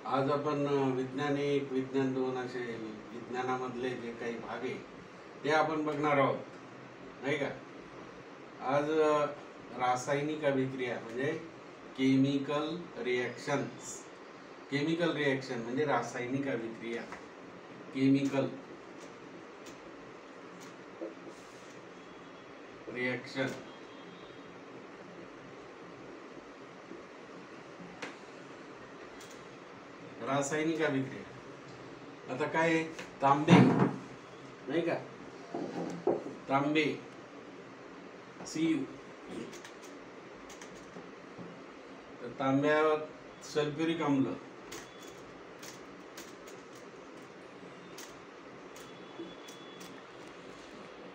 आज आपण वैज्ञानिक विज्ञान 2 असे विज्ञानामधले जे काही भाग आहे ते आपण बघणार आहोत, नाही का? आज रासायनिक अभिक्रिया म्हणजे केमिकल रिएक्शन्स. केमिकल रिएक्शन म्हणजे रासायनिक अभिक्रिया. केमिकल रिएक्शन रासायनिक अभिक्रिया. आता काय आहे? तांबे, नाही का? तांबे Cu, तर तांब्यावर सल्फ्युरिक आम्ल,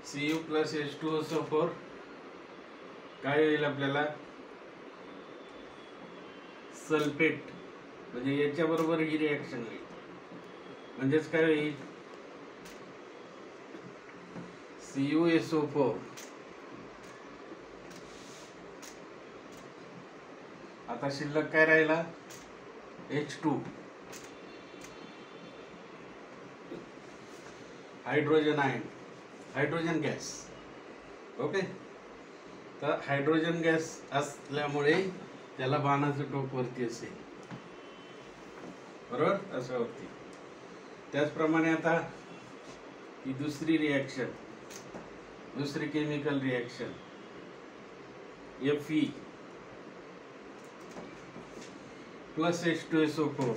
Cu प्लस H2SO4 काय होईल आपल्याला? सल्फेट. म्हणजे याच्या बरोबर ही रिएक्शन होईल. म्हणजेच काय होईल? CuSO4 आता शिल्लक काय राहिला? H2 hydrogen ion, hydrogen gas. Okay, तर हायड्रोजन गॅस असल्यामुळे त्याला बाणाचं टोक वरती असेल, बरोबर? असं होती. त्याचप्रमाणे आता ही दुसरी रिएक्शन, दुसरी chemical reaction Fe plus H2SO4,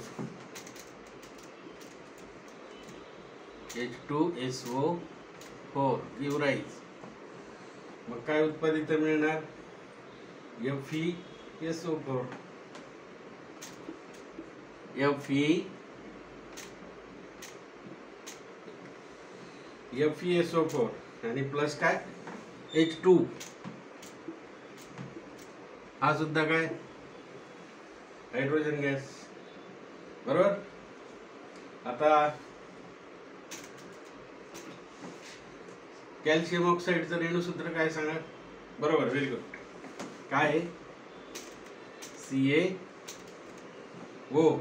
H2SO4 give rise. मग काय उत्पादित मिळणार? FeSO4. FeSO4 आणि प्लस काय? H2. हा सुद्धा काय? हायड्रोजन गॅस, बरोबर? आता कॅल्शियम ऑक्साईडचं रेणुसूत्र काय सांगा? बरोबर, व्हेरी गुड. काय आहे? CaO.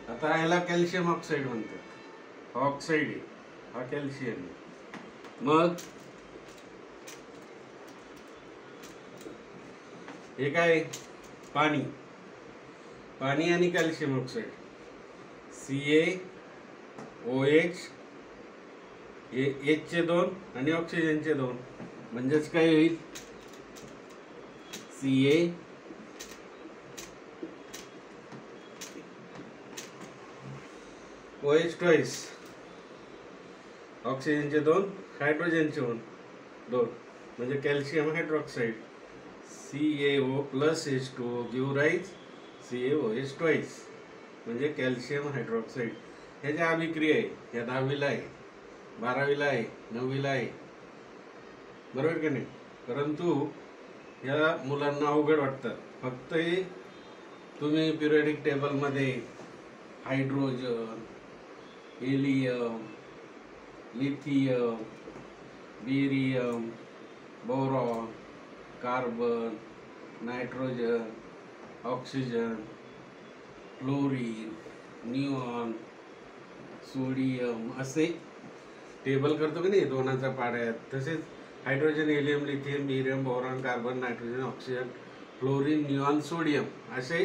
आता ह्याला कॅल्शियम ऑक्साईड म्हणतात. ऑक्साईड आहे, हा कॅल्शियम आहे. मग हे काय? पाणी. पाणी आणि कॅल्शियम ऑक्साईड CaOH, H चे 2 आणि ऑक्सिजनचे 2. म्हणजेच काय होईल? CaOH ट्वाइस, ऑक्सिजनचे 2, हायड्रोजनचे 2, म्हणजे calcium hydroxide. CaO plus H2O give rise CaOH twice, म्हणजे कॅल्शियम हायड्रॉक्साईड. ह्याच्या अभिक्रिया आहे. ह्या 10वीला आहे, 12वीला आहे, 9वीला आहे, बरोबर की नाही? परंतु या मुलांना अवघड वाटतात. फक्त हे तुम्ही पिरियडिक टेबलमध्ये hydrogen, helium, lithium, barium, boron, carbon, nitrogen, oxygen, chlorine, neon, sodium असे टेबल करतो की नाही 2च्या पाड्यात, तसेच hydrogen, helium, lithium, barium, boron, carbon, nitrogen, oxygen, chlorine, neon, sodium असे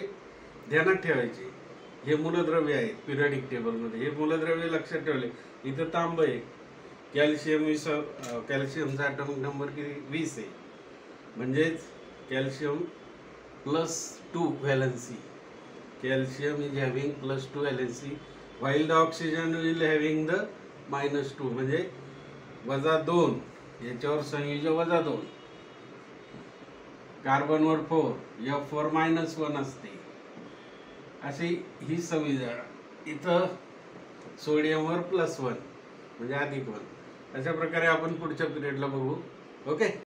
ध्यानात ठेवायचे. हे मूलद्रव्य आहेत पिरियडिक टेबलमध्ये. हे मूलद्रव्य लक्षात ठेवले. इथं तांब आहे, कॅल्शियम कॅल्शियमचा ॲटॉमिक नंबर किती? 20 आहे. म्हणजेच calcium +2 valency. Calcium is having +2 valency while the oxygen will having the -2, म्हणजे -2. याच्यावर संयोजक -2. कार्बनवर 4, F4 -1 असते. अशी ही संयोजन. इथं सोडियमवर +1 म्हणजे +1. अशा प्रकारे आपण पुढच्या पिरियडला बघू. ओके.